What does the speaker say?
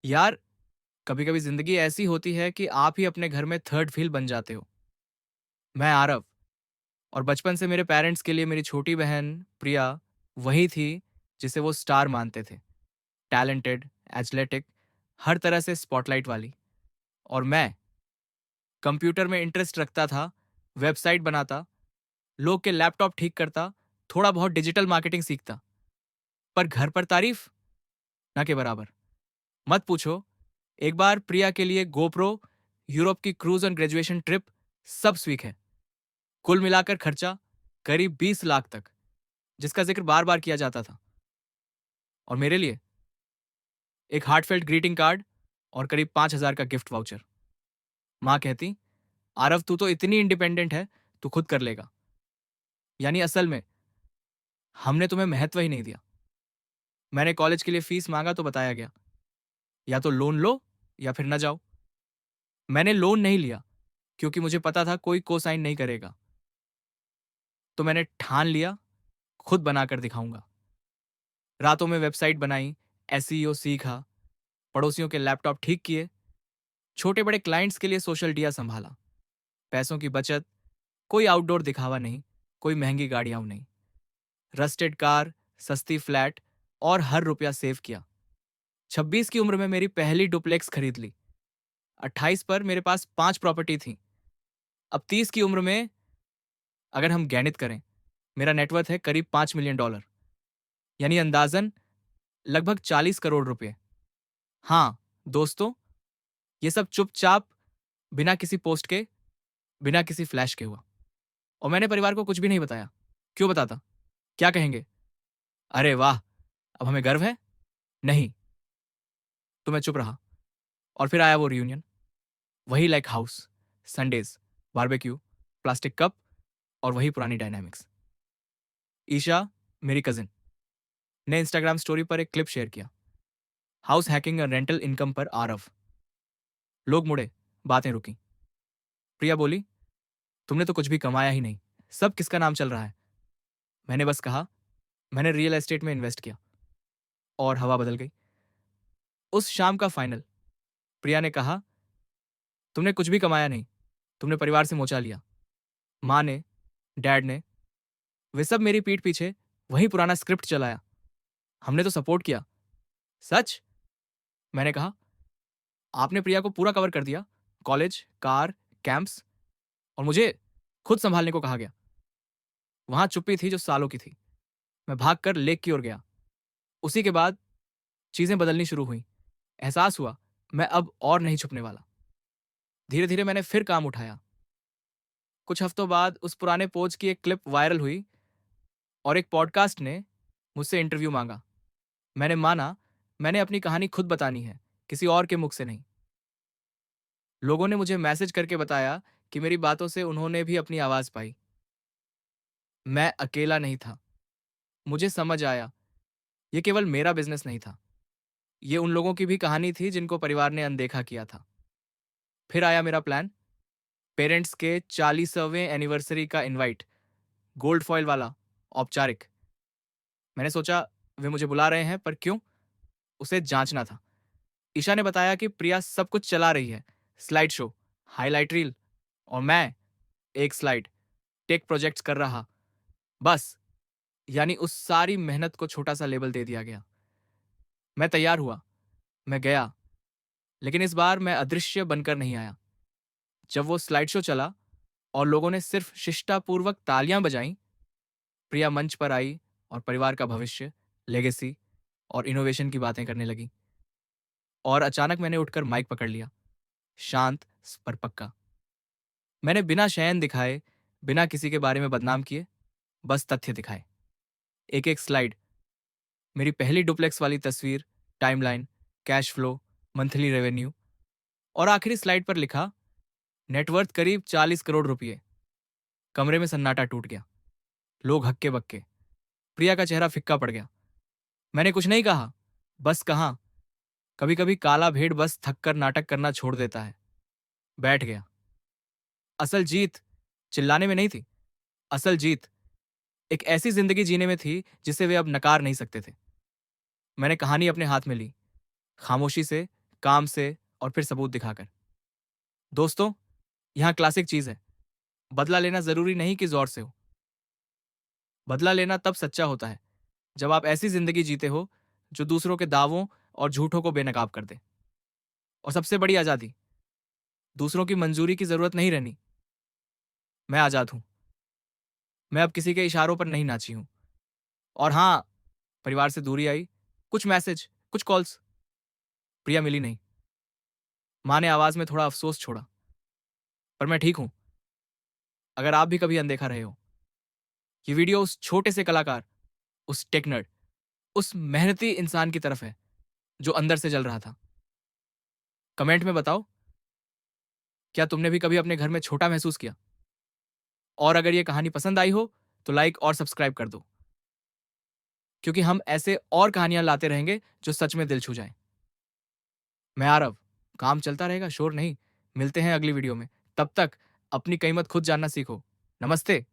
यार, कभी कभी जिंदगी ऐसी होती है कि आप ही अपने घर में थर्ड व्हील बन जाते हो। मैं आरव, और बचपन से मेरे पेरेंट्स के लिए मेरी छोटी बहन प्रिया वही थी जिसे वो स्टार मानते थे। टैलेंटेड, एथलेटिक, हर तरह से स्पॉटलाइट वाली। और मैं कंप्यूटर में इंटरेस्ट रखता था, वेबसाइट बनाता, लोग के लैपटॉप ठीक करता, थोड़ा बहुत डिजिटल मार्केटिंग सीखता। पर घर पर तारीफ ना के बराबर। मत पूछो। एक बार प्रिया के लिए गोप्रो, यूरोप की क्रूज और ग्रेजुएशन ट्रिप, सब स्वीक है। कुल मिलाकर खर्चा करीब 20 लाख तक, जिसका जिक्र बार बार किया जाता था। और मेरे लिए एक हार्टफेल्ट ग्रीटिंग कार्ड और करीब 5,000 का गिफ्ट वाउचर। माँ कहती, आरव तू तो इतनी इंडिपेंडेंट है, तू खुद कर लेगा। यानी असल में हमने तुम्हें महत्व ही नहीं दिया। मैंने कॉलेज के लिए फीस मांगा तो बताया गया, या तो लोन लो या फिर न जाओ। मैंने लोन नहीं लिया क्योंकि मुझे पता था कोई कोसाइन नहीं करेगा। तो मैंने ठान लिया, खुद बनाकर दिखाऊंगा। रातों में वेबसाइट बनाई, एसईओ सीखा, पड़ोसियों के लैपटॉप ठीक किए, छोटे बड़े क्लाइंट्स के लिए सोशल मीडिया संभाला। पैसों की बचत, कोई आउटडोर दिखावा नहीं, कोई महंगी गाड़ियां नहीं। रस्टेड कार, सस्ती फ्लैट, और हर रुपया सेव किया। 26 की उम्र में मेरी पहली डुप्लेक्स खरीद ली। 28 पर मेरे पास 5 प्रॉपर्टी थी। अब 30 की उम्र में, अगर हम गैणित करें, मेरा नेटवर्थ है करीब $5 मिलियन, यानी अंदाजन लगभग 40 करोड़ रुपए। हाँ दोस्तों, ये सब चुपचाप, बिना किसी पोस्ट के, बिना किसी फ्लैश के हुआ। और मैंने परिवार को कुछ भी नहीं बताया। क्यों बताता? क्या कहेंगे? अरे वाह, अब हमें गर्व है। नहीं। तो मैं चुप रहा। और फिर आया वो रियूनियन। वही like house, Sundays, barbecue, plastic cup, और वही पुरानी डायनामिक्स। ईशा, मेरी कजिन, ने इंस्टाग्राम स्टोरी पर एक क्लिप शेयर किया। हाउस हैकिंग और रेंटल इनकम पर आरव। लोग मुड़े, बातें रुकी। प्रिया बोली, तुमने तो कुछ भी कमाया ही नहीं, सब किसका नाम चल रहा है? मैंने बस कहा, मैंने रियल एस्टेट में इन्वेस्ट किया। और हवा बदल गई। उस शाम का फाइनल। प्रिया ने कहा, तुमने कुछ भी कमाया नहीं, तुमने परिवार से मोचा लिया। माँ ने, डैड ने, वे सब मेरी पीठ पीछे वही पुराना स्क्रिप्ट चलाया। हमने तो सपोर्ट किया। सच? मैंने कहा, आपने प्रिया को पूरा कवर कर दिया। कॉलेज, कार, कैंप्स, और मुझे खुद संभालने को कहा गया। वहां चुप्पी थी जो सालों की थी। मैं भागकर लेक की ओर गया। उसी के बाद चीजें बदलनी शुरू हुई। एहसास हुआ, मैं अब और नहीं छुपने वाला। धीरे धीरे मैंने फिर काम उठाया। कुछ हफ्तों बाद उस पुराने पोज की एक क्लिप वायरल हुई, और एक पॉडकास्ट ने मुझसे इंटरव्यू मांगा। मैंने माना, मैंने अपनी कहानी खुद बतानी है, किसी और के मुख से नहीं। लोगों ने मुझे मैसेज करके बताया कि मेरी बातों से उन्होंने भी अपनी आवाज पाई। मैं अकेला नहीं था। मुझे समझ आया, ये केवल मेरा बिजनेस नहीं था। ये उन लोगों की भी कहानी थी जिनको परिवार ने अनदेखा किया था। फिर आया मेरा प्लान। पेरेंट्स के 40वें एनिवर्सरी का इनवाइट, गोल्ड फॉइल वाला, औपचारिक। मैंने सोचा, वे मुझे बुला रहे हैं, पर क्यों? उसे जांचना था। ईशा ने बताया कि प्रिया सब कुछ चला रही है, स्लाइड शो, हाईलाइट रील, और मैं एक स्लाइड, टेक प्रोजेक्ट्स कर रहा। बस, यानी उस सारी मेहनत को छोटा सा लेबल दे दिया गया। मैं तैयार हुआ, मैं गया, लेकिन इस बार मैं अदृश्य बनकर नहीं आया। जब वो स्लाइड शो चला और लोगों ने सिर्फ शिष्टापूर्वक तालियां बजाईं, प्रिया मंच पर आई और परिवार का भविष्य, लेगेसी और इनोवेशन की बातें करने लगी। और अचानक मैंने उठकर माइक पकड़ लिया, शांत पर पक्का। मैंने बिना शयन दिखाए, बिना किसी के बारे में बदनाम किए, बस तथ्य दिखाए। एक एक स्लाइड, मेरी पहली डुप्लेक्स वाली तस्वीर, timeline, cash flow, monthly revenue, और आखिरी स्लाइड पर लिखा, नेटवर्थ करीब 40 करोड़ रुपए। कमरे में सन्नाटा टूट गया। लोग हक्के बक्के। प्रिया का चेहरा फिक्का पड़ गया। मैंने कुछ नहीं कहा, बस कहा, कभी कभी काला भेड़ बस थककर नाटक करना छोड़ देता है। बैठ गया। असल जीत चिल्लाने में नहीं थी। असल जीत एक ऐसी जिंदगी जीने में थी जिसे वे अब नकार नहीं सकते थे। मैंने कहानी अपने हाथ में ली, खामोशी से, काम से और फिर सबूत दिखाकर। दोस्तों, यहाँ क्लासिक चीज है, बदला लेना जरूरी नहीं कि जोर से हो। बदला लेना तब सच्चा होता है जब आप ऐसी जिंदगी जीते हो जो दूसरों के दावों और झूठों को बेनकाब कर दे। और सबसे बड़ी आजादी, दूसरों की मंजूरी की जरूरत नहीं रहनी। मैं आजाद हूं। मैं अब किसी के इशारों पर नहीं नाची हूं। और हाँ, परिवार से दूरी आई, कुछ मैसेज, कुछ कॉल्स, प्रिया मिली नहीं। माँ ने आवाज में थोड़ा अफसोस छोड़ा। पर मैं ठीक हूं। अगर आप भी कभी अनदेखा रहे हो, ये वीडियो उस छोटे से कलाकार, उस टेक्नर, उस मेहनती इंसान की तरफ है जो अंदर से जल रहा था। कमेंट में बताओ, क्या तुमने भी कभी अपने घर में छोटा महसूस किया? और अगर ये कहानी पसंद आई हो तो लाइक और सब्सक्राइब कर दो, क्योंकि हम ऐसे और कहानियां लाते रहेंगे जो सच में दिल छू जाएं। मैं आरव, काम चलता रहेगा, शोर नहीं। मिलते हैं अगली वीडियो में। तब तक अपनी कीमत खुद जानना सीखो। नमस्ते।